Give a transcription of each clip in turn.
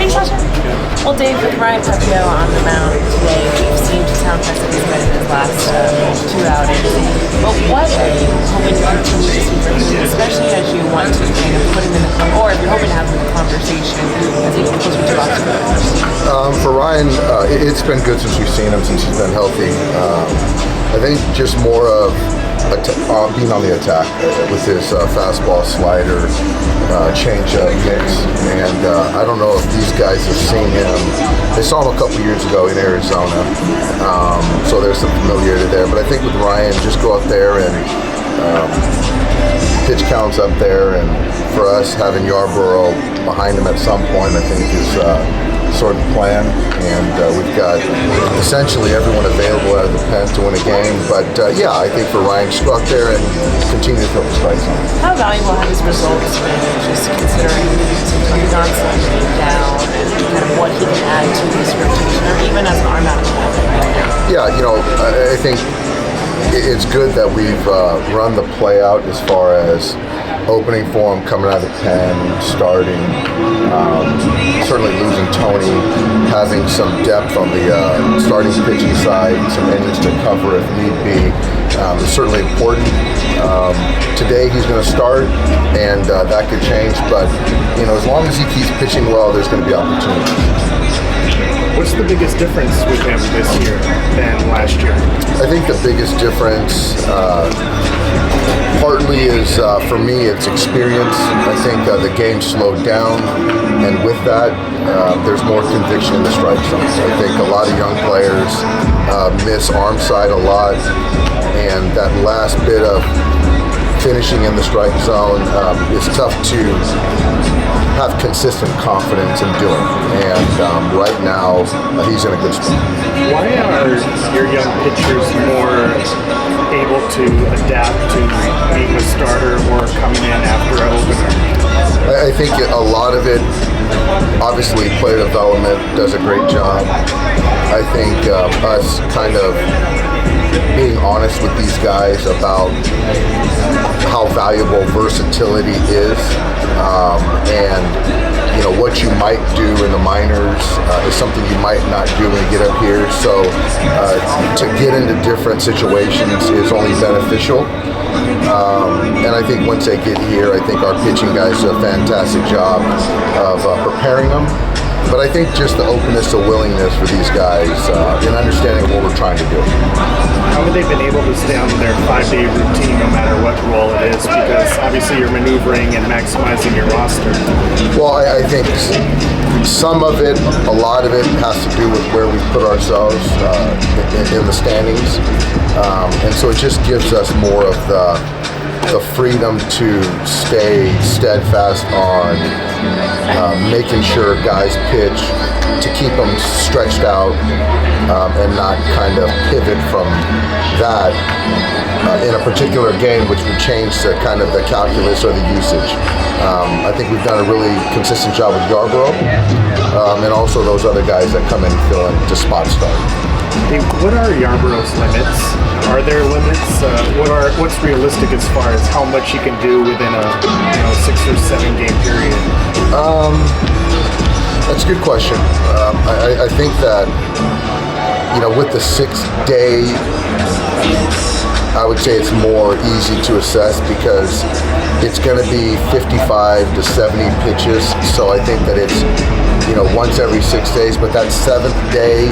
Ready, Sasha? Well, Dave, with Ryan Pepiot on the mound today, we've seen just how impressive he's been in his last 2 outings. But what are you hoping to continue to see from him, especially as you want to kind of put him in the or if you're hoping to have him in the conversation as he gets closer to Boston? For Ryan, it's been good since we've seen him, since he's been healthy. I think just more of being on the attack with his fastball, slider, changeup mix, and I don't know if these guys have seen him. They saw him a couple years ago in Arizona, so there's some familiarity there. But I think with Ryan, just go out there and pitch counts up there, and for us having Yarborough behind him at some point, I think is sort of the plan, and we've got essentially everyone available out of the pen to win a game. But yeah, I think for Ryan, just go out there and continue to throw the strike zone. How valuable have his results been, just considering sometimes Johnson being down and kind of what he can add to this rotation, or even as an arm out of the right now? Yeah, I think it's good that we've run the play out as far as opening for him, coming out of the pen, starting, certainly losing Tony, having some depth on the starting pitching side, some innings to cover if need be, is certainly important. Today he's going to start, and that could change, but as long as he keeps pitching well, there's going to be opportunities. What's the biggest difference with him this year than last year? I think the biggest difference partly is, for me, it's experience. I think the game slowed down, and with that, there's more conviction in the strike zone. I think a lot of young players miss arm side a lot, and that last bit of finishing in the strike zone is tough to have consistent confidence in doing. And right now, he's in a good spot. Why are your young pitchers more able to adapt to being a starter or coming in after an opener? I think a lot of it, obviously, player development does a great job. I think us kind of being honest with these guys about how valuable versatility is, and what you might do in the minors is something you might not do when you get up here. So to get into different situations is only beneficial. And I think once they get here, I think our pitching guys do a fantastic job of preparing them. But I think just the openness, the willingness for these guys and understanding of what we're trying to do. How have they been able to stay on their 5-day routine no matter what role it is? Because obviously you're maneuvering and maximizing your roster. Well, I think some of it, a lot of it has to do with where we put ourselves in the standings. And so it just gives us more of the freedom to stay steadfast on making sure guys pitch, to keep them stretched out and not kind of pivot from that in a particular game, which would change the kind of the calculus or the usage. I think we've done a really consistent job with Yarborough and also those other guys that come in and fill in to spot start. Hey, what are Yarborough's limits? Are there limits? What's realistic as far as how much you can do within a 6 or 7 game period? That's a good question. I think that with the 6-day, I would say it's more easy to assess because it's going to be 55 to 70 pitches. So I think that it's once every 6 days, but that 7th day,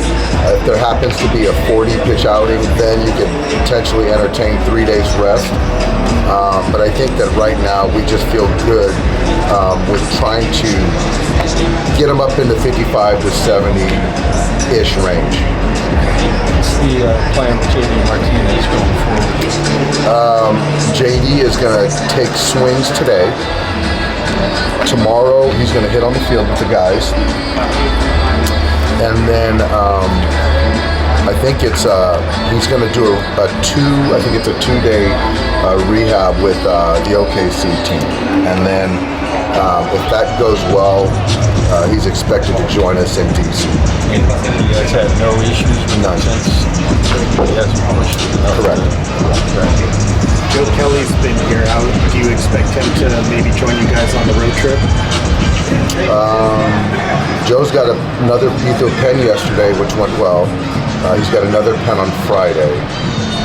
if there happens to be a 40 pitch outing, then you can potentially entertain 3 days rest. But I think that right now we just feel good with trying to get them up into 55 to 70-ish range. What's the plan with JD Martinez going forward? JD is going to take swings today. Tomorrow he's going to hit on the field with the guys, and then I think it's he's going to do a 2-day rehab with the OKC team, and then if that goes well, he's expected to join us in DC. You guys had no issues with None. since? Yes, Correct. Joe Kelly's been here. How do you expect him to maybe join you guys on the road trip? Joe's got another Pepiot pen yesterday, which went well. He's got another pen on Friday.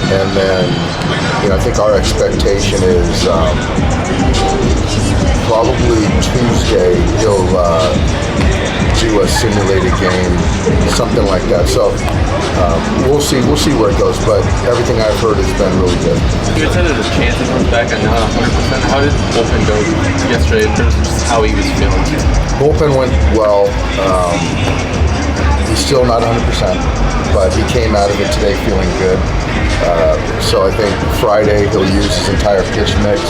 And then, I think our expectation is probably Tuesday he'll do a simulated game, something like that. So we'll see where it goes. But everything I've heard has been really good. You said there's a chance he comes back and not 100%. How did the bullpen go yesterday in terms of just how he was feeling? Bullpen went well. He's still not 100%, but he came out of it today feeling good. So I think Friday he'll use his entire pitch mix,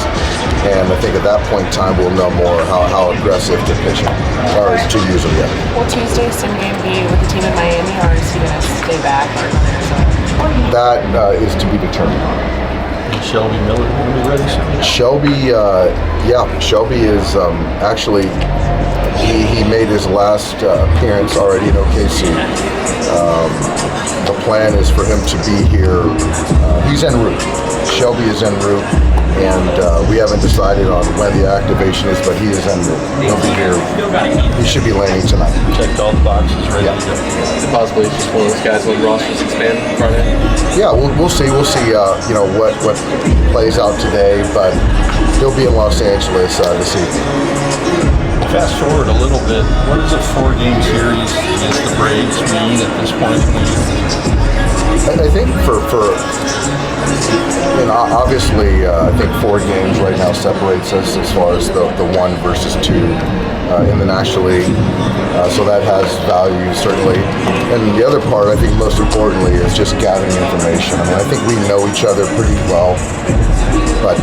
and I think at that point in time we'll know more how aggressive to pitch him, or to use him yet. Will Tuesday's sim game be with the team in Miami, or is he going to stay back or go there? That is to be determined. Shelby Miller will be ready soon. Shelby, Shelby is actually, he made his last appearance already in OKC. The plan is for him to be here. He's en route. Shelby is en route, and we haven't decided on when the activation is, but he is en route. He'll be here. He should be landing tonight. Checked all the boxes, ready to go. Is it possibly just one of those guys when rosters expand Friday? Yeah, we'll see. We'll see. What plays out today, but he'll be in Los Angeles this evening. Fast forward a little bit. What does a 4-game series against the Braves mean at this point in the year? I think for obviously, I think 4 games right now separates us as far as the 1 versus 2 in the National League. So that has value, certainly. And the other part, I think most importantly, is just gathering information. I think we know each other pretty well, but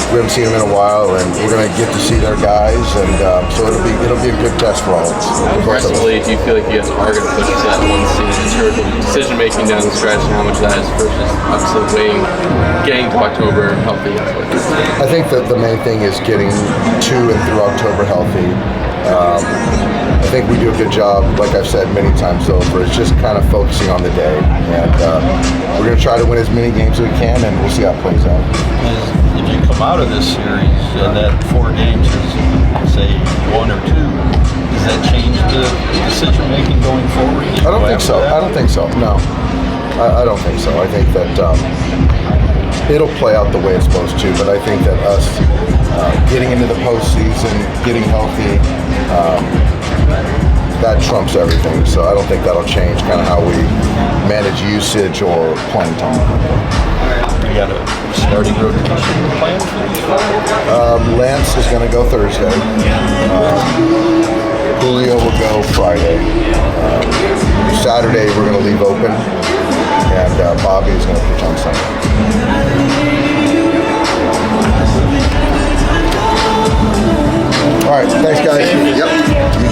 we haven't seen them in a while, and we're going to get to see their guys, and so it'll be a good test for all of us. Aggressively, do you feel like you guys are going to push to that 1 seed in terms of decision making down the stretch, and how much that is versus obviously getting to October healthy? I think that the main thing is getting to and through October healthy. I think we do a good job, like I've said many times over. It's just kind of focusing on the day, and we're going to try to win as many games as we can, and we'll see how it plays out. If you come out of this series and that 4 games is, say, 1 or 2, does that change the decision making going forward? I don't think so. No, I don't think so. I think that it'll play out the way it's supposed to, but I think that us getting into the postseason, getting healthy, that trumps everything. So I don't think that'll change kind of how we manage usage or playing time. You got a starting rotation plan for these? Lance is going to go Thursday. Julio will go Friday. Saturday we're going to leave open, and Bobby is going to pitch on Sunday. All right, thanks guys.